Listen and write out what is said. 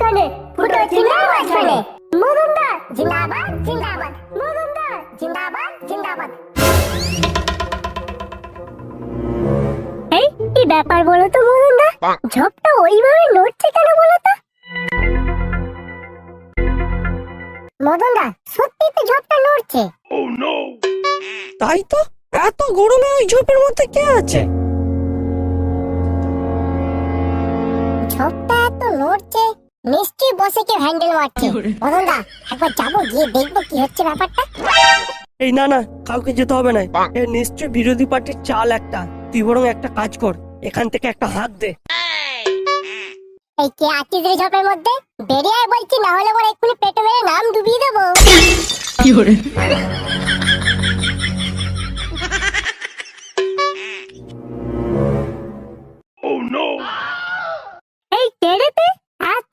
কানে ফুটো চিনার মাঝখানে মজুমদার জিন্দাবাদ জিন্দাবাদ, মজুমদার জিন্দাবাদ জিন্দাবাদ। এই কি ব্যাপার বলো তো মজুমদার, ঝোপটা ওইভাবে নড়ছে কেন বলো তো? মজুমদার সত্যি তো ঝোপটা নড়ছে। তাই তো, এত গরমে ওই ঝোপের মধ্যে কে আছে? ঝোপটা এত নড়ছে, নিশ্চয়ই বসে কে হ্যান্ডেল মারছে। মজুমদার একবার যাবো, গিয়ে দেখবো কি হচ্ছে ব্যাপারটা। এই না না, কাউকে যেতে হবে না, এ নিশ্চয়ই বিরোধী পার্টির চাল একটা। তুই বরং একটা কাজ কর, এখান থেকে একটা হাত দে। এই কে আছিস রে ঝোপের মধ্যে? বেরিয়ে আয় বলছি, না হলে পরে এক্ষুনি পেটে মেরে নাম ডুবিয়ে দেবো। এই কে রে তুই? এত